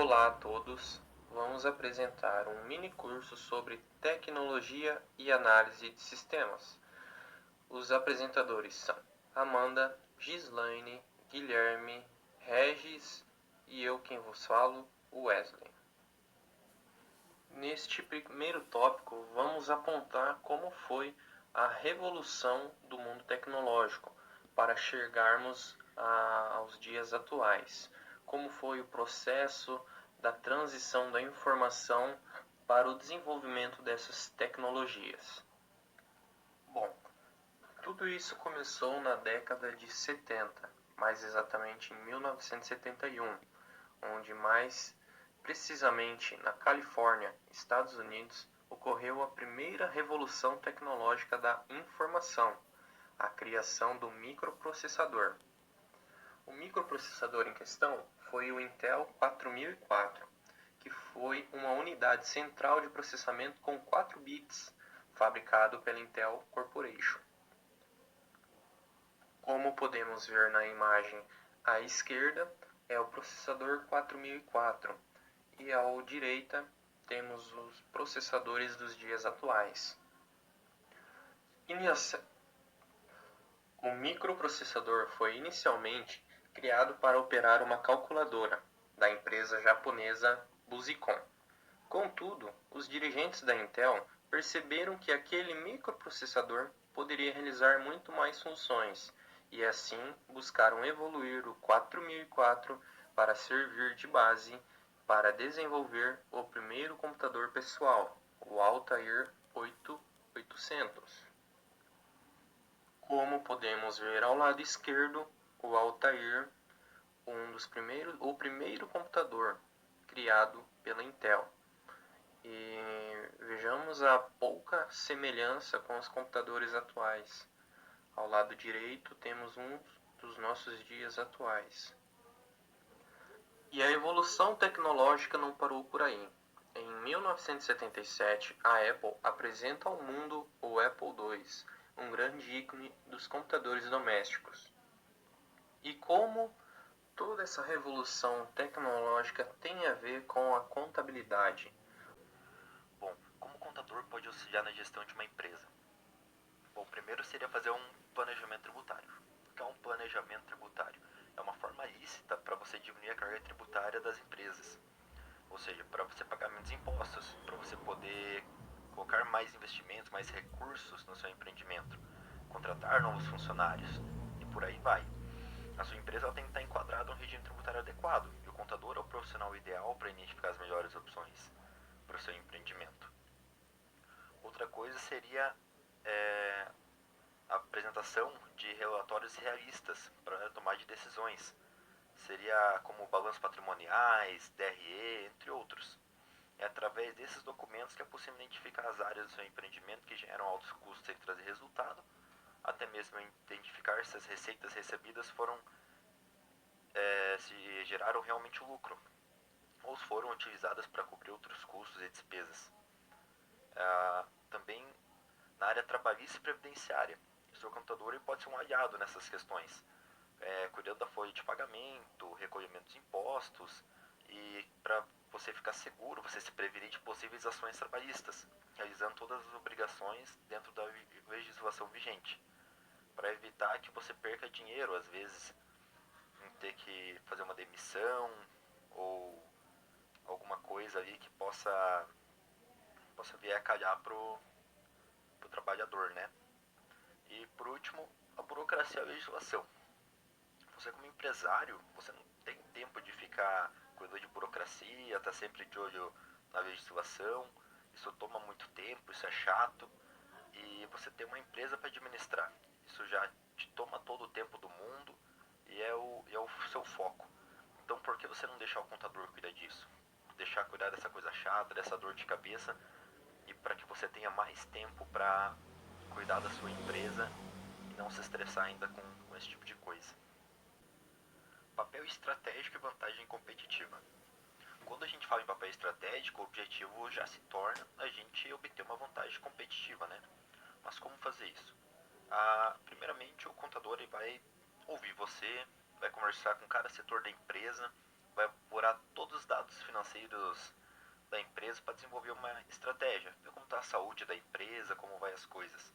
Olá a todos, vamos apresentar um mini curso sobre tecnologia e análise de sistemas. Os apresentadores são Amanda, Gislaine, Guilherme, Regis e eu quem vos falo, Wesley. Neste primeiro tópico, vamos apontar como foi a revolução do mundo tecnológico para chegarmos aos dias atuais. Como foi o processo da transição da informação para o desenvolvimento dessas tecnologias. Bom, tudo isso começou na década de 70, mais exatamente em 1971, onde mais precisamente na Califórnia, Estados Unidos, ocorreu a primeira revolução tecnológica da informação, a criação do microprocessador. O microprocessador em questão foi o Intel 4004, que foi uma unidade central de processamento com 4 bits, fabricado pela Intel Corporation. Como podemos ver na imagem à esquerda, é o processador 4004 e à direita temos os processadores dos dias atuais. O microprocessador foi inicialmente criado para operar uma calculadora da empresa japonesa Busicom. Contudo, os dirigentes da Intel perceberam que aquele microprocessador poderia realizar muito mais funções e assim buscaram evoluir o 4004 para servir de base para desenvolver o primeiro computador pessoal, o Altair 8800. Como podemos ver ao lado esquerdo, o Altair, o primeiro computador criado pela Intel. E vejamos a pouca semelhança com os computadores atuais. Ao lado direito temos um dos nossos dias atuais. E a evolução tecnológica não parou por aí. Em 1977, a Apple apresenta ao mundo o Apple II, um grande ícone dos computadores domésticos. E como toda essa revolução tecnológica tem a ver com a contabilidade? Bom, como o contador pode auxiliar na gestão de uma empresa? Bom, primeiro seria fazer um planejamento tributário. O que é um planejamento tributário? É uma forma lícita para você diminuir a carga tributária das empresas. Ou seja, para você pagar menos impostos, para você poder colocar mais investimentos, mais recursos no seu empreendimento, contratar novos funcionários e por aí vai. A sua empresa tem que estar enquadrada no regime tributário adequado e o contador é o profissional ideal para identificar as melhores opções para o seu empreendimento. Outra coisa seria a apresentação de relatórios realistas para tomar de decisões. Seria como balanços patrimoniais, DRE, entre outros. É através desses documentos que é possível identificar as áreas do seu empreendimento que geram altos custos e trazer resultado, até mesmo identificar se as receitas recebidas se geraram realmente lucro, ou se foram utilizadas para cobrir outros custos e despesas. Também na área trabalhista e previdenciária. O seu contador pode ser um aliado nessas questões, cuidando da folha de pagamento, recolhimento dos impostos e para você ficar seguro, você se prevenir de possíveis ações trabalhistas, realizando todas as obrigações dentro da legislação vigente, para evitar que você perca dinheiro, às vezes, em ter que fazer uma demissão ou alguma coisa ali que possa vir a calhar pro trabalhador, né? E por último, a burocracia e a legislação. Você como empresário, você não tem tempo de ficar cuidando de burocracia, tá sempre de olho na legislação. Isso toma muito tempo, isso é chato. E você tem uma empresa para administrar. Isso já te toma todo o tempo do mundo e é o seu foco. Então por que você não deixar o contador cuidar disso? Deixar cuidar dessa coisa chata, dessa dor de cabeça, e para que você tenha mais tempo para cuidar da sua empresa e não se estressar ainda com esse tipo de coisa. Papel estratégico e vantagem competitiva. Quando a gente fala em papel estratégico, o objetivo já se torna a gente obter uma vantagem competitiva, né? Mas como fazer isso? Primeiramente, o contador vai ouvir você, vai conversar com cada setor da empresa, vai apurar todos os dados financeiros da empresa para desenvolver uma estratégia, ver como está a saúde da empresa, como vai as coisas.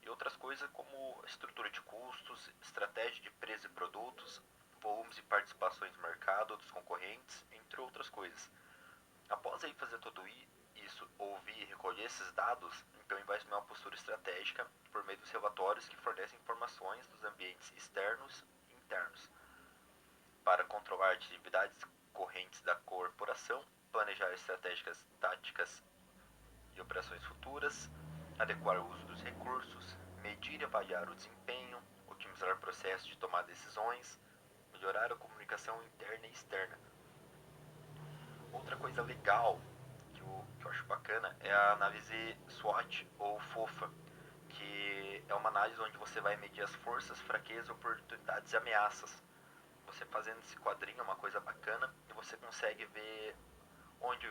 E outras coisas como estrutura de custos, estratégia de preço e produtos, volumes e participações no mercado dos concorrentes, entre outras coisas. Após aí fazer tudo isso, ouvir e recolher esses dados, então ele vai assumir uma postura estratégica por meio dos relatórios que fornecem informações dos ambientes externos e internos, para controlar atividades correntes da corporação, planejar estratégicas táticas e operações futuras, adequar o uso dos recursos, medir e avaliar o desempenho, otimizar processos de tomar decisões, melhorar a comunicação interna e externa. Outra coisa legal que eu acho bacana é a análise SWOT ou FOFA, que é uma análise onde você vai medir as forças, fraquezas, oportunidades e ameaças. Você fazendo esse quadrinho é uma coisa bacana e você consegue ver onde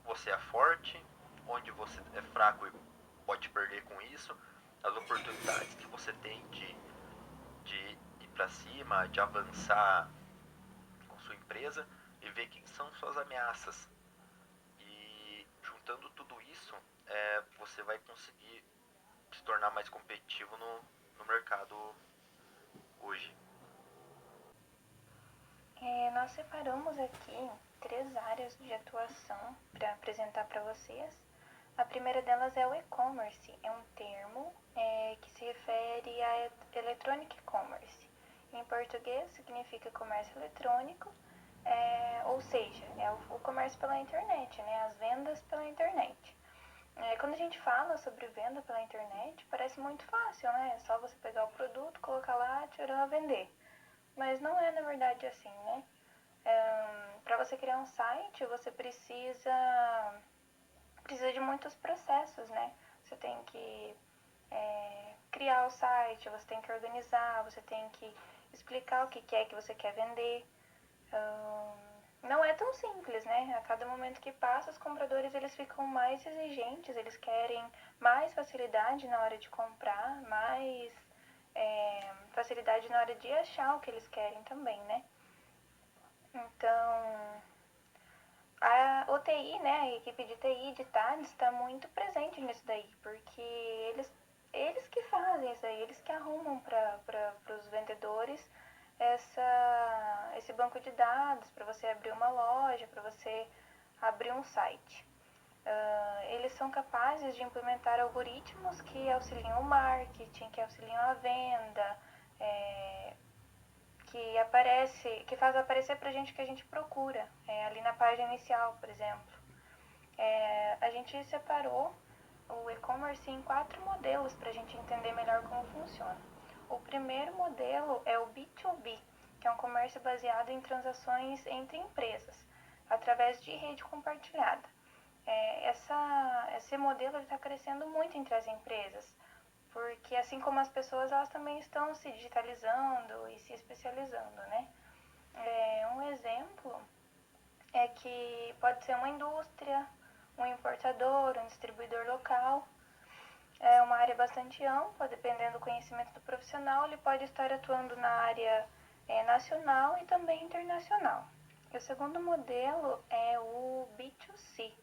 você é forte, onde você é fraco e pode perder com isso, as oportunidades que você tem de ir para cima, de avançar com sua empresa e ver quem são suas ameaças. E juntando tudo isso, você vai conseguir se tornar mais competitivo no mercado hoje. Nós separamos aqui 3 áreas de atuação para apresentar para vocês. A primeira delas é o e-commerce, é um termo que se refere a electronic commerce. Em português significa comércio eletrônico, ou seja, é o comércio pela internet, né, as vendas pela internet. Quando a gente fala sobre venda pela internet, parece muito fácil, né? É só você pegar o produto, colocar lá, tirar, vender. Mas não é na verdade assim, né? Para você criar um site, você precisa de muitos processos, né? Você tem que criar o site, você tem que organizar, você tem que explicar o que é que você quer vender. Não é tão simples, né? A cada momento que passa, os compradores eles ficam mais exigentes, eles querem mais facilidade na hora de comprar, mais facilidade na hora de achar o que eles querem também, né? Então, a OTI, né, a equipe de TI de TADS está muito presente nisso daí, porque eles que fazem isso aí, eles que arrumam para os vendedores esse banco de dados para você abrir uma loja, para você abrir um site. Eles são capazes de implementar algoritmos que auxiliam o marketing, que auxiliam a venda, que faz aparecer pra gente o que a gente procura, ali na página inicial, por exemplo. A gente separou o e-commerce em 4 modelos para a gente entender melhor como funciona. O primeiro modelo é o B2B, que é um comércio baseado em transações entre empresas, através de rede compartilhada. Esse modelo está crescendo muito entre as empresas, porque assim como as pessoas, elas também estão se digitalizando e se especializando, né? Um exemplo é que pode ser uma indústria, um importador, um distribuidor local. É uma área bastante ampla, dependendo do conhecimento do profissional, ele pode estar atuando na área nacional e também internacional. E o segundo modelo é o B2C,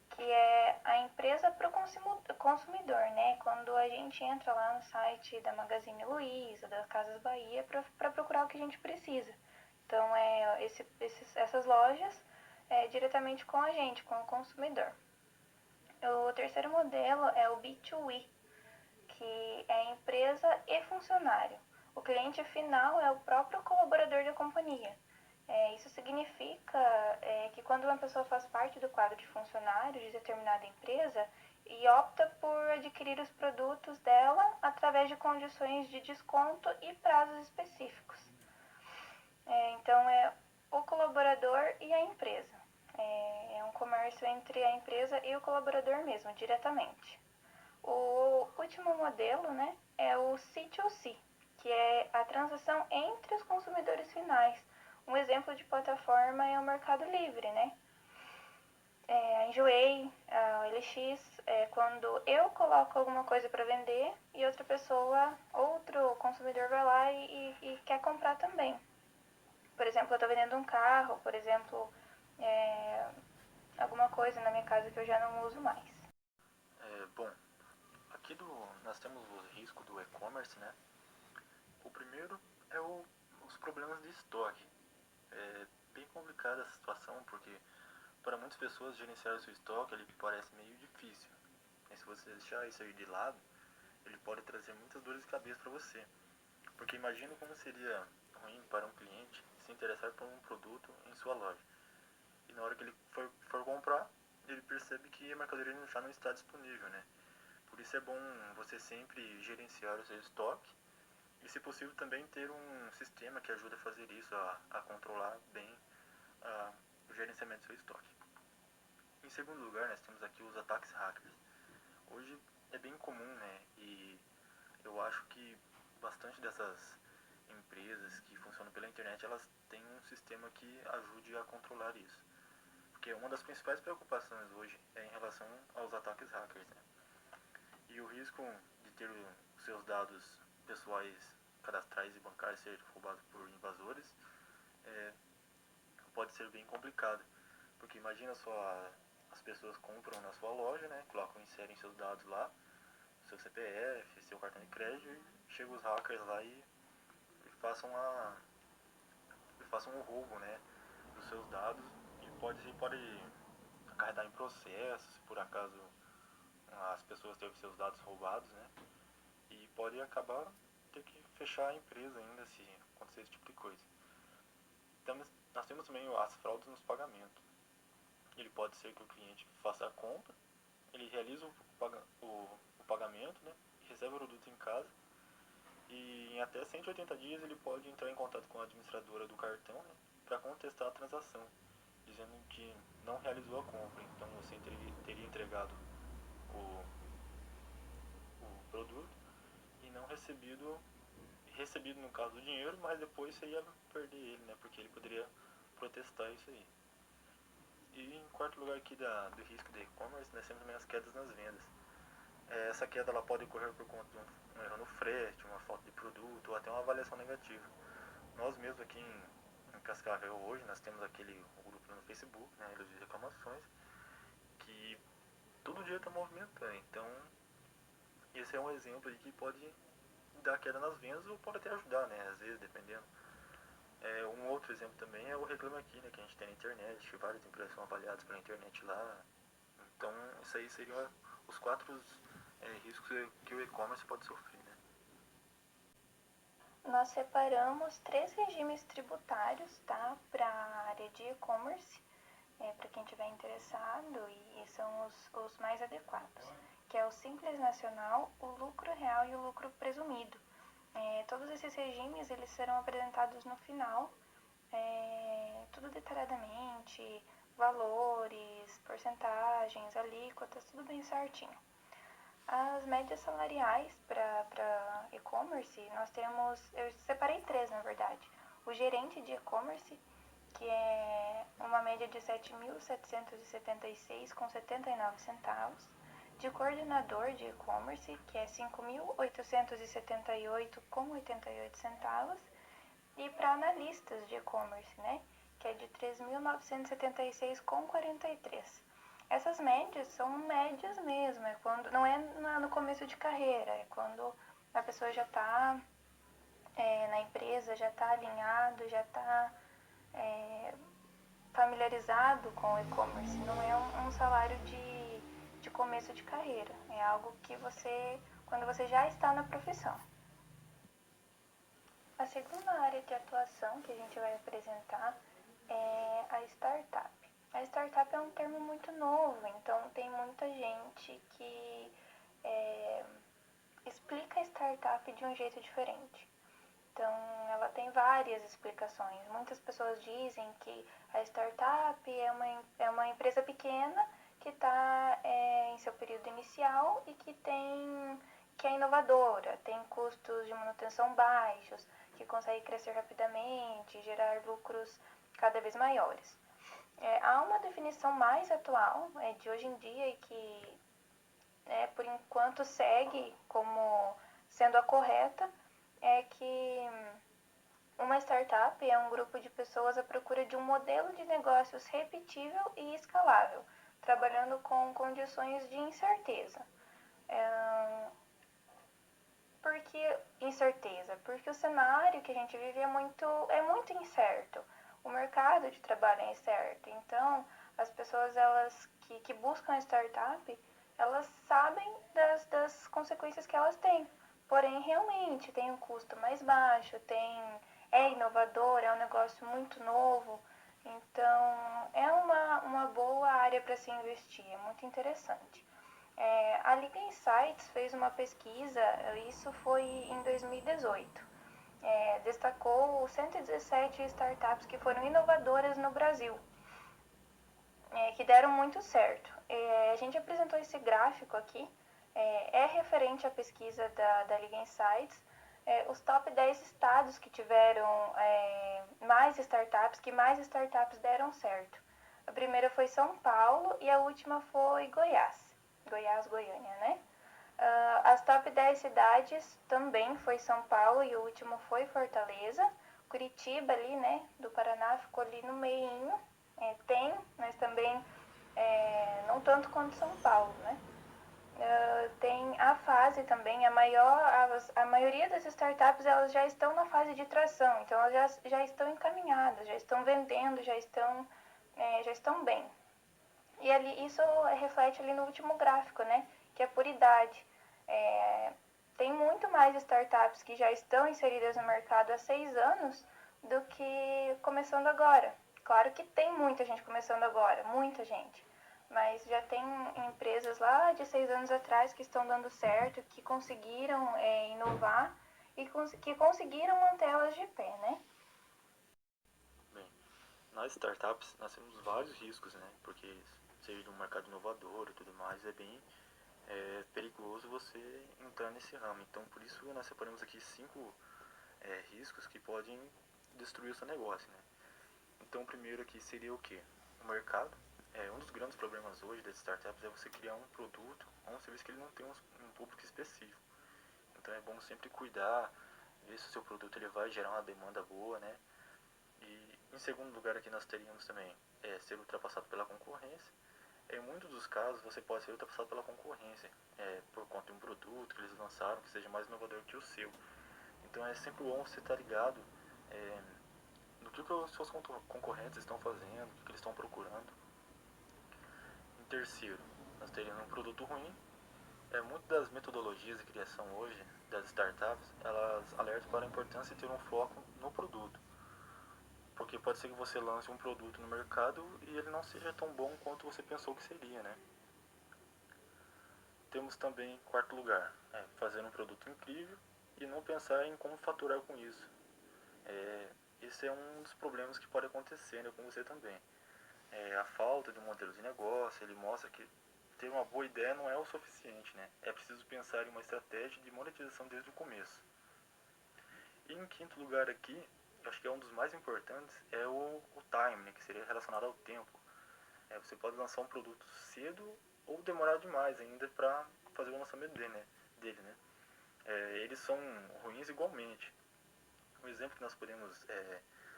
que é a empresa para o consumidor, né? Quando a gente entra lá no site da Magazine Luiza, das Casas Bahia, para procurar o que a gente precisa. Então, essas lojas diretamente com a gente, com o consumidor. O terceiro modelo é o B2E, que é empresa e funcionário. O cliente final é o próprio colaborador da companhia. Isso significa que quando uma pessoa faz parte do quadro de funcionários de determinada empresa e opta por adquirir os produtos dela através de condições de desconto e prazos específicos. Então, é o colaborador e a empresa. É um comércio entre a empresa e o colaborador mesmo, diretamente. O último modelo, né, é o C2C, que é a transação entre os consumidores finais. Um exemplo de plataforma é o Mercado Livre, né? A Enjoei, a OLX, quando eu coloco alguma coisa para vender e outra pessoa, outro consumidor vai lá e quer comprar também. Por exemplo, eu estou vendendo um carro, por exemplo, alguma coisa na minha casa que eu já não uso mais. Bom, aqui nós temos o risco do e-commerce, né? O primeiro é os problemas de estoque. É bem complicada essa situação, porque para muitas pessoas gerenciar o seu estoque ele parece meio difícil. E se você deixar isso aí de lado, ele pode trazer muitas dores de cabeça para você. Porque imagina como seria ruim para um cliente se interessar por um produto em sua loja. E na hora que ele for comprar, ele percebe que a mercadoria já não está disponível, né? Por isso é bom você sempre gerenciar o seu estoque e, se possível, também ter um sistema que ajude a fazer isso, a controlar bem o gerenciamento do seu estoque. Em segundo lugar, nós temos aqui os ataques hackers. Hoje é bem comum, né? E eu acho que bastante dessas empresas que funcionam pela internet, elas têm um sistema que ajude a controlar isso. Porque uma das principais preocupações hoje é em relação aos ataques hackers, né? E o risco de ter os seus dados pessoais, cadastrais e bancários ser roubados por invasores pode ser bem complicado. Porque imagina só, as pessoas compram na sua loja, né? Colocam, inserem seus dados lá, seu CPF, seu cartão de crédito, e chegam os hackers lá e façam o roubo, né, dos seus dados, e pode acarretar em processo se por acaso as pessoas terem seus dados roubados, né, e pode acabar ter que fechar a empresa ainda se acontecer esse tipo de coisa. Então, nós temos também as fraudes nos pagamentos. Ele pode ser que o cliente faça a compra, ele realiza o pagamento, né, recebe o produto em casa, e em até 180 dias ele pode entrar em contato com a administradora do cartão, né, para contestar a transação, dizendo que não realizou a compra. Então você teria entregado o produto e não recebido no caso do dinheiro, mas depois você ia perder ele, né, porque ele poderia protestar isso aí. E em quarto lugar aqui do risco de e-commerce, nós temos também as quedas nas vendas. Essa queda ela pode ocorrer por conta de um erro no frete, uma falta de produto ou até uma avaliação negativa. Nós mesmos aqui em Cascavel hoje, nós temos aquele grupo no Facebook, né, Ilhas de Reclamações, que todo dia está movimentando. Então, esse é um exemplo aí que pode dar queda nas vendas ou pode até ajudar, né, às vezes, dependendo. Um outro exemplo também é o Reclame Aqui, né, que a gente tem na internet, que várias empresas são avaliadas pela internet lá. Então, isso aí seriam os 4 riscos que o e-commerce pode sofrer, né? Nós separamos 3 regimes tributários, tá, para a área de e-commerce, para quem estiver interessado, e são os mais adequados, que é o Simples Nacional, o lucro real e o lucro presumido. Todos esses regimes eles serão apresentados no final, tudo detalhadamente, valores, porcentagens, alíquotas, tudo bem certinho. As médias salariais para e-commerce, eu separei 3 na verdade. O gerente de e-commerce, que é uma média de 7.776,79 centavos. De coordenador de e-commerce, que é 5.878,88 centavos. E para analistas de e-commerce, né, que é de 3.976,43. Essas médias são médias mesmo, não é no começo de carreira, é quando a pessoa já está na empresa, já está alinhado, já está familiarizado com o e-commerce. Não é um salário de começo de carreira, é algo que quando você já está na profissão. A segunda área de atuação que a gente vai apresentar é a startup. A startup é um termo muito novo, então tem muita gente que explica a startup de um jeito diferente. Então, ela tem várias explicações. Muitas pessoas dizem que a startup é uma empresa pequena que está em seu período inicial e que é inovadora, tem custos de manutenção baixos, que consegue crescer rapidamente, gerar lucros cada vez maiores. Há uma definição mais atual, de hoje em dia, e que por enquanto segue como sendo a correta, é que Uma startup é um grupo de pessoas à procura de um modelo de negócios repetível e escalável, trabalhando com condições de incerteza. Por que incerteza? Porque o cenário que a gente vive é muito incerto. O mercado de trabalho é incerto. Então, as pessoas que buscam a startup, elas sabem das consequências que elas têm. Porém, realmente, tem um custo mais baixo, é inovador, é um negócio muito novo. Então, é uma boa área para se investir, é muito interessante. A Liga Insights fez uma pesquisa, isso foi em 2018. Destacou 117 startups que foram inovadoras no Brasil, que deram muito certo. A gente apresentou esse gráfico aqui, é referente à pesquisa da Liga Insights, os top 10 estados que tiveram mais startups, que mais startups deram certo. A primeira foi São Paulo e a última foi Goiás, Goiânia, né? As top 10 cidades também foi São Paulo e o último foi Fortaleza. Curitiba ali, né, do Paraná, ficou ali no meinho. Mas também não tanto quanto São Paulo, né? Tem a fase também, a maioria das startups elas já estão na fase de tração, então elas já estão encaminhadas, já estão vendendo, já estão bem. E ali, isso reflete ali no último gráfico, né, que é por idade. Tem muito mais startups que já estão inseridas no mercado há 6 anos do que começando agora. Claro que tem muita gente começando agora, muita gente. Mas já tem empresas lá de 6 anos atrás que estão dando certo, que conseguiram inovar e que conseguiram manter elas de pé, né? Bem, nas startups nós temos vários riscos, né? Porque seja de um mercado inovador e tudo mais, é bem perigoso você entrar nesse ramo. Então, por isso nós separamos aqui 5 riscos que podem destruir o seu negócio, né? Então, o primeiro aqui seria o quê? O mercado. Um dos grandes problemas hoje das startups é você criar um produto ou um serviço que ele não tem um público específico. Então, é bom sempre cuidar, ver se o seu produto ele vai gerar uma demanda boa, né? E, em segundo lugar, aqui nós teríamos também ser ultrapassado pela concorrência. Em muitos dos casos, você pode ser ultrapassado pela concorrência, por conta de um produto que eles lançaram que seja mais inovador que o seu. Então, é sempre bom você estar ligado no que os seus concorrentes estão fazendo, o que eles estão procurando. Em terceiro, nós teríamos um produto ruim. Muitas das metodologias de criação hoje das startups, elas alertam para a importância de ter um foco no produto. Porque pode ser que você lance um produto no mercado e ele não seja tão bom quanto você pensou que seria, né? Temos também, quarto lugar, fazer um produto incrível e não pensar em como faturar com isso. Esse é um dos problemas que pode acontecer, né, com você também. A falta de um modelo de negócio, ele mostra que ter uma boa ideia não é o suficiente, né? É preciso pensar em uma estratégia de monetização desde o começo. E em quinto lugar aqui, eu acho que é um dos mais importantes, é o time, né, que seria relacionado ao tempo. Você pode lançar um produto cedo ou demorar demais ainda para fazer o lançamento dele, né? Eles são ruins igualmente. Um exemplo que nós podemos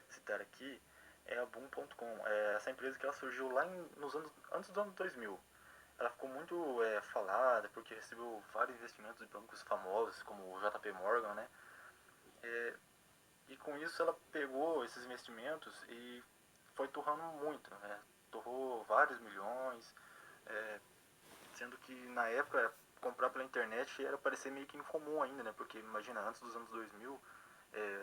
citar aqui é a Boom.com. Essa empresa que ela surgiu lá antes do ano 2000. Ela ficou muito falada porque recebeu vários investimentos de bancos famosos como o JP Morgan, né? E com isso ela pegou esses investimentos e foi torrando muito, né? Torrou vários milhões, sendo que na época comprar pela internet era parecer meio que incomum ainda, né? Porque imagina, antes dos anos 2000,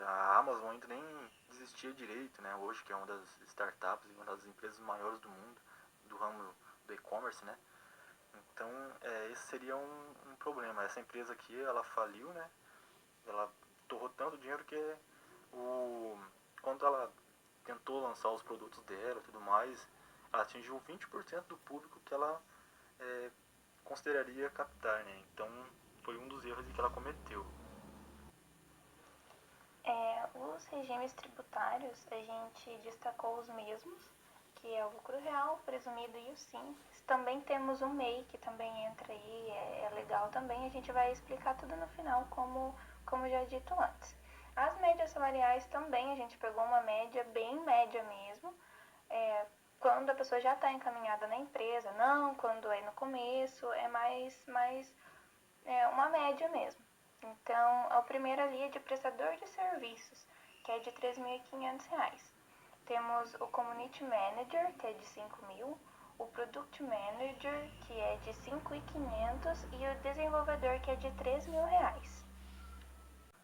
a Amazon ainda nem existia direito, né? Hoje que é uma das startups e uma das empresas maiores do mundo, do ramo do e-commerce, né? Então, esse seria um problema. Essa empresa aqui, ela faliu, né? Ela torrou tanto dinheiro que quando ela tentou lançar os produtos dela e tudo mais, ela atingiu 20% do público que ela consideraria captar, né? Então, foi um dos erros que ela cometeu. Os regimes tributários, a gente destacou os mesmos, que é o lucro real, o presumido e o simples. Também temos o MEI, que também entra aí, é legal também. A gente vai explicar tudo no final, como já dito antes. As médias salariais também, a gente pegou uma média, bem média mesmo, quando a pessoa já está encaminhada na empresa, não quando é no começo, é mais uma média mesmo. Então, o primeiro ali é de prestador de serviços, que é de R$ 3.500. Temos o Community Manager, que é de 5.000, o Product Manager, que é de 5.500 e o desenvolvedor, que é de R$ 3.000.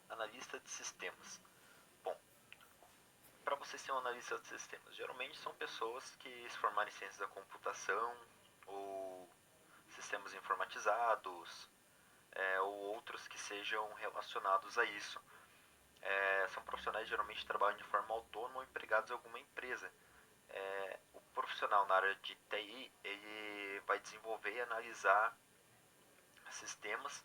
Analista de sistemas. Bom, para você ser um analista de sistemas, geralmente são pessoas que se formaram em ciências da computação ou sistemas informatizados, ou outros que sejam relacionados a isso. São profissionais que geralmente trabalham de forma autônoma ou empregados em alguma empresa. O profissional na área de TI, ele vai desenvolver e analisar sistemas,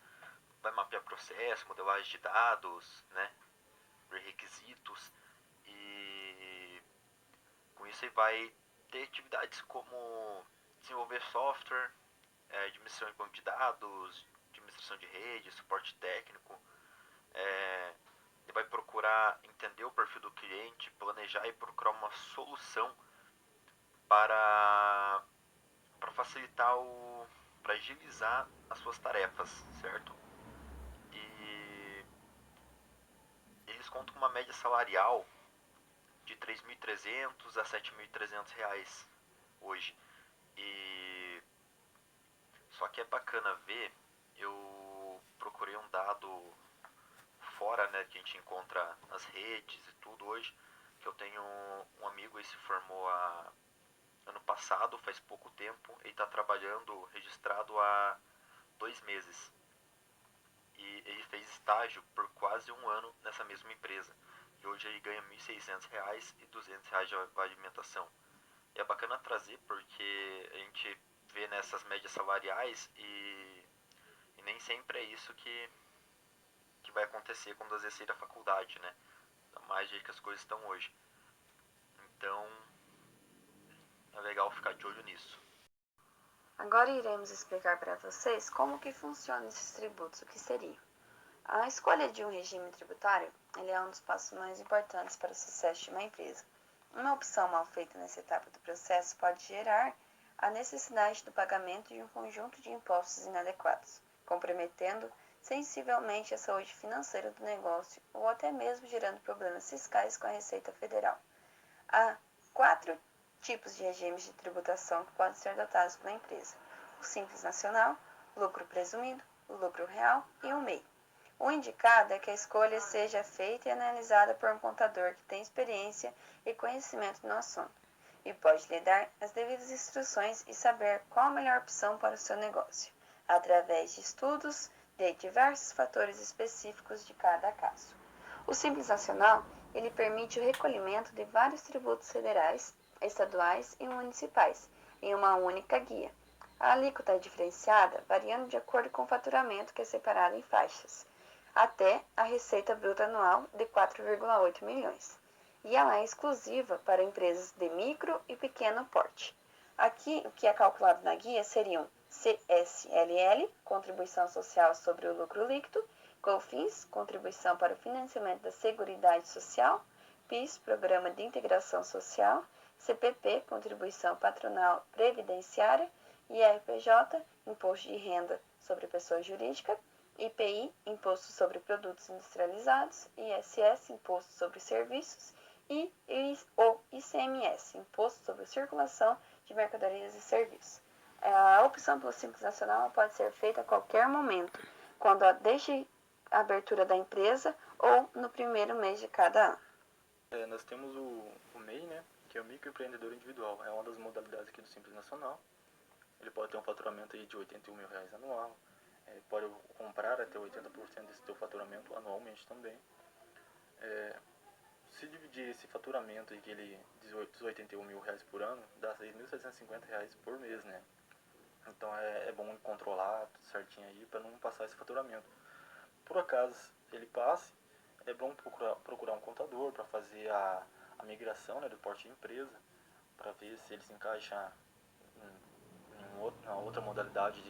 vai mapear processos, modelagem de dados, né, requisitos, e com isso ele vai ter atividades como desenvolver software, administração de banco de dados, administração de rede, suporte técnico. Ele vai procurar entender o perfil do cliente, planejar e procurar uma solução para facilitar para agilizar as suas tarefas, certo? E eles contam com uma média salarial de R$ 3.300 a R$ 7.300 hoje. E só que é bacana ver, eu procurei um dado fora, né, que a gente encontra nas redes e tudo hoje, que eu tenho um amigo, ele se formou ano passado, faz pouco tempo, ele está trabalhando registrado há 2 meses. E ele fez estágio por quase um ano nessa mesma empresa. E hoje ele ganha R$ 1.600 e R$ 200 de alimentação. E é bacana trazer porque a gente vê nessas médias salariais e nem sempre é isso que vai acontecer quando às vezes sair da faculdade, né? Da mais jeito que as coisas estão hoje. Então, é legal ficar de olho nisso. Agora iremos explicar para vocês como que funcionam esses tributos, o que seriam. A escolha de um regime tributário ele é um dos passos mais importantes para o sucesso de uma empresa. Uma opção mal feita nessa etapa do processo pode gerar a necessidade do pagamento de um conjunto de impostos inadequados, comprometendo sensivelmente a saúde financeira do negócio ou até mesmo gerando problemas fiscais com a Receita Federal. Há 4 tipos de regimes de tributação que podem ser adotados pela empresa: o Simples Nacional, lucro presumido, o lucro real e o MEI. O indicado é que a escolha seja feita e analisada por um contador que tem experiência e conhecimento no assunto e pode lhe dar as devidas instruções e saber qual a melhor opção para o seu negócio, através de estudos de diversos fatores específicos de cada caso. O Simples Nacional ele permite o recolhimento de vários tributos federais, estaduais e municipais em uma única guia. A alíquota é diferenciada variando de acordo com o faturamento que é separado em faixas, até a receita bruta anual de 4,8 milhões. E ela é exclusiva para empresas de micro e pequeno porte. Aqui, o que é calculado na guia seriam CSLL, Contribuição Social sobre o Lucro Líquido, COFINS, Contribuição para o Financiamento da Seguridade Social, PIS, Programa de Integração Social, CPP, Contribuição Patronal Previdenciária, IRPJ, Imposto de Renda sobre Pessoa Jurídica, IPI, Imposto sobre Produtos Industrializados, ISS, Imposto sobre Serviços, e o ICMS, Imposto sobre Circulação de Mercadorias e Serviços. A opção pelo Simples Nacional pode ser feita a qualquer momento, quando desde a abertura da empresa ou no primeiro mês de cada ano. Nós temos o MEI, né, que é o microempreendedor individual. É uma das modalidades aqui do Simples Nacional. Ele pode ter um faturamento aí de R$ 81 mil anual. Pode comprar até 80% desse seu faturamento anualmente também. Se dividir esse faturamento que ele dos R$ 81 mil por ano, dá R$ 6.750 por mês, né? Então é bom controlar tudo certinho aí para não passar esse faturamento. Por acaso ele passe, é bom procurar um contador para fazer a migração, né, do porte de empresa, para ver se ele se encaixa em uma outra modalidade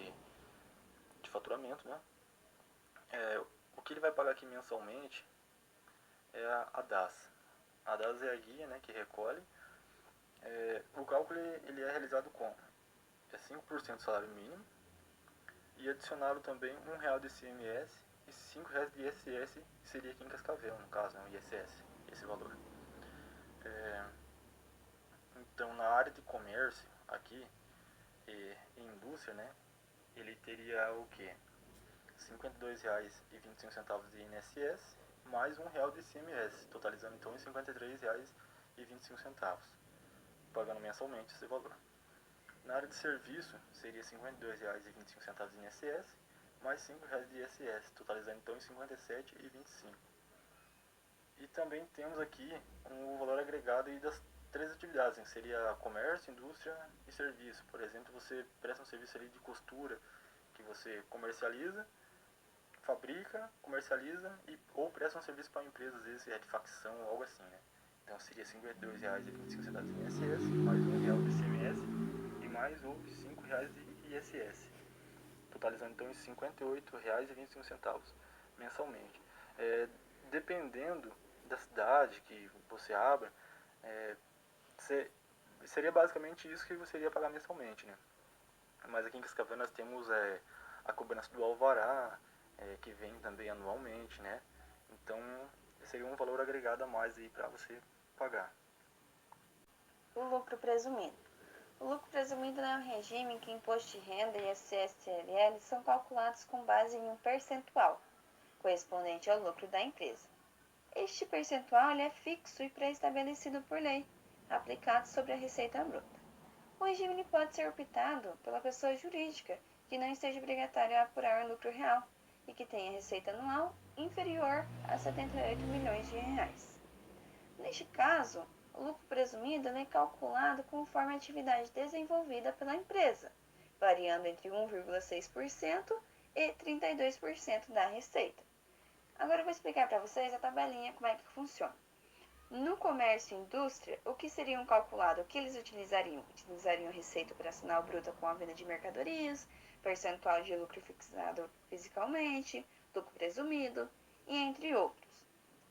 de faturamento, né? O que ele vai pagar aqui mensalmente é a DAS. A DAS é a guia, né, que recolhe. O cálculo ele é realizado como? É 5% do salário mínimo e adicionado também R$ 1 de ICMS e R$ 5 de ISS, que seria aqui em Cascavel, no caso, né, o ISS, esse valor. Então, na área de comércio, aqui, e indústria, né, ele teria o quê? R$ 52,25 de INSS, mais R$ 1 de ICMS, totalizando então R$ 53,25, pagando mensalmente esse valor. Na área de serviço, seria R$ 52,25 de INSS, mais R$ 5 de ISS, totalizando então R$ 57,25. E também temos aqui um valor agregado aí das três atividades, que seria comércio, indústria e serviço. Por exemplo, você presta um serviço ali de costura, que você comercializa, fabrica, comercializa ou presta um serviço para uma empresa, às vezes é de facção ou algo assim, né? Então seria R$ 52,25 de INSS, mais R$ 1 de ICMS e mais os R$ 5 de ISS, totalizando então R$ 58,25 mensalmente. Dependendo da cidade que você abra, seria basicamente isso que você iria pagar mensalmente, né? Mas aqui em Cascavel nós temos a cobrança do alvará, que vem também anualmente, né? Então seria um valor agregado a mais aí para você pagar. O lucro presumido. O lucro presumido é um regime em que imposto de renda e ISS-CLL são calculados com base em um percentual, correspondente ao lucro da empresa. Este percentual é fixo e pré-estabelecido por lei, aplicado sobre a receita bruta. O regime pode ser optado pela pessoa jurídica que não esteja obrigatória a apurar o lucro real e que tenha receita anual inferior a R$ 78 milhões. Neste caso, o lucro presumido é calculado conforme a atividade desenvolvida pela empresa, variando entre 1,6% e 32% da receita. Agora eu vou explicar para vocês a tabelinha como é que funciona. No comércio e indústria, o que seriam calculado? O que eles utilizariam? Utilizariam receita operacional bruta com a venda de mercadorias, percentual de lucro fixado fiscalmente, lucro presumido e entre outros.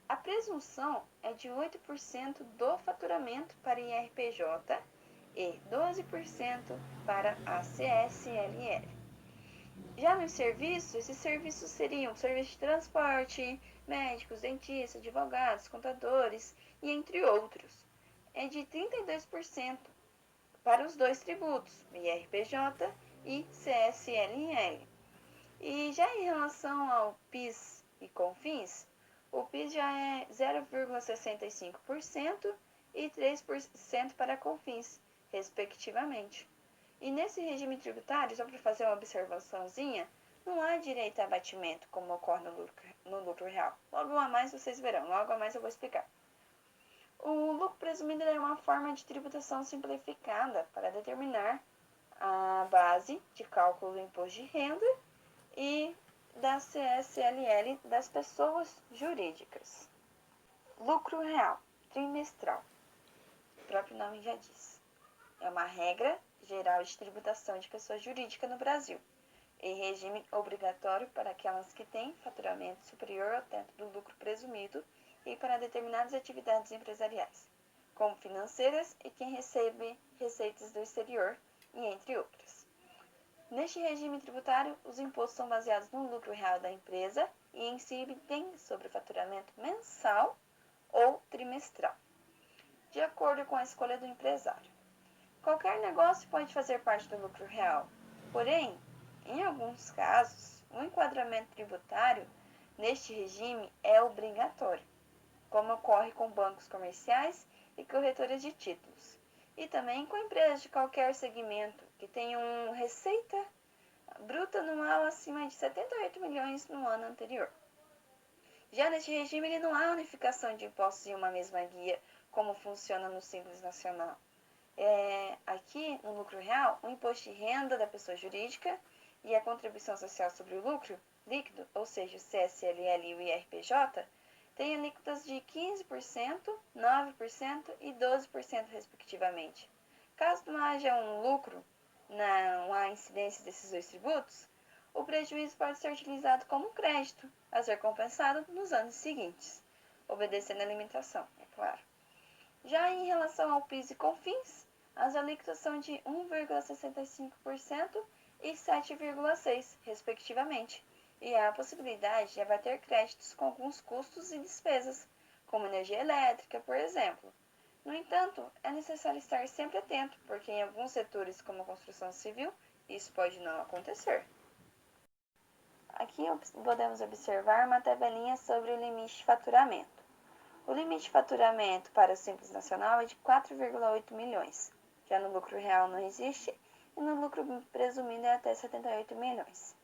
A presunção é de 8% do faturamento para IRPJ e 12% para a CSLL. Já nos serviços, esses serviços seriam serviço de transporte, médicos, dentistas, advogados, contadores e entre outros. É de 32% para os dois tributos, IRPJ e CSLL. E já em relação ao PIS e COFINS, o PIS já é 0,65% e 3% para COFINS, respectivamente. E nesse regime tributário, só para fazer uma observaçãozinha, não há direito a abatimento, como ocorre no lucro real. Logo a mais vocês verão, logo a mais eu vou explicar. O lucro presumido é uma forma de tributação simplificada para determinar a base de cálculo do imposto de renda e da CSLL das pessoas jurídicas. Lucro real, trimestral. O próprio nome já diz. É uma regra geral de tributação de pessoa jurídica no Brasil, e regime obrigatório para aquelas que têm faturamento superior ao teto do lucro presumido e para determinadas atividades empresariais, como financeiras e quem recebe receitas do exterior, e entre outras. Neste regime tributário, os impostos são baseados no lucro real da empresa e incidem sobre o faturamento mensal ou trimestral, de acordo com a escolha do empresário. Qualquer negócio pode fazer parte do lucro real, porém, em alguns casos, o enquadramento tributário neste regime é obrigatório, como ocorre com bancos comerciais e corretoras de títulos, e também com empresas de qualquer segmento que tenham receita bruta anual acima de 78 milhões no ano anterior. Já neste regime, não há unificação de impostos em uma mesma guia, como funciona no Simples Nacional. Aqui, no lucro real, o imposto de renda da pessoa jurídica e a contribuição social sobre o lucro líquido, ou seja, o CSLL e o IRPJ, têm alíquotas de 15%, 9% e 12%, respectivamente. Caso não haja um lucro, não há incidência desses dois tributos, o prejuízo pode ser utilizado como um crédito, a ser compensado nos anos seguintes. obedecendo a limitação, é claro. Já em relação ao PIS e COFINS, as alíquotas são de 1,65% e 7,6%, respectivamente, e há a possibilidade de abater créditos com alguns custos e despesas, como energia elétrica, por exemplo. No entanto, é necessário estar sempre atento, porque em alguns setores, como a construção civil, isso pode não acontecer. Aqui podemos observar uma tabelinha sobre o limite de faturamento. O limite de faturamento para o Simples Nacional é de 4,8 milhões. Já no lucro real não existe e no lucro presumido é até 78 milhões.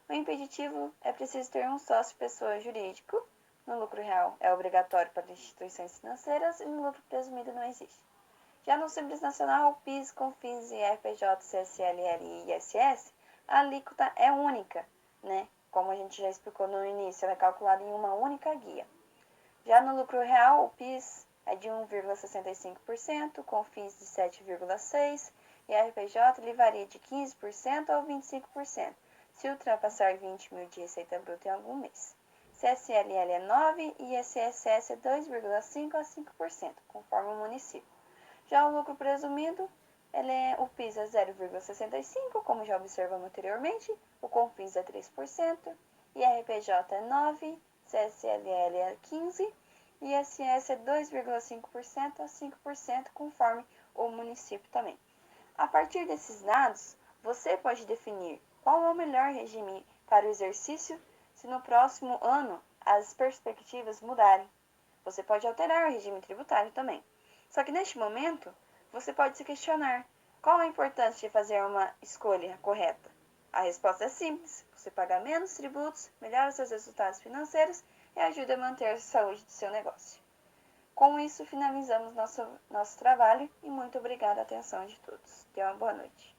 O impeditivo é preciso ter um sócio pessoa jurídico. No lucro real é obrigatório para instituições financeiras e no lucro presumido não existe. Já no Simples Nacional, PIS, COFINS, IRPJ, CSLL e ISS, a alíquota é única, né? Como a gente já explicou no início, ela é calculada em uma única guia. Já no lucro real, o PIS é de 1,65%, COFINS de 7,6% e a RPJ ele varia de 15% a 25%, se ultrapassar 20 mil de receita bruta em algum mês. CSLL é 9% e ISS é 2,5% a 5%, conforme o município. Já o lucro presumido, o PIS é 0,65%, como já observamos anteriormente, o COFINS é 3%, IRPJ é 9%, CSLL é 15% e ISS é 2,5% a 5%, conforme o município também. A partir desses dados, você pode definir qual é o melhor regime para o exercício se no próximo ano as perspectivas mudarem. Você pode alterar o regime tributário também. Só que neste momento, você pode se questionar qual a importância de fazer uma escolha correta. A resposta é simples: você paga menos tributos, melhora seus resultados financeiros e ajuda a manter a saúde do seu negócio. Com isso, finalizamos nosso trabalho e muito obrigada a atenção de todos. Tenham uma boa noite.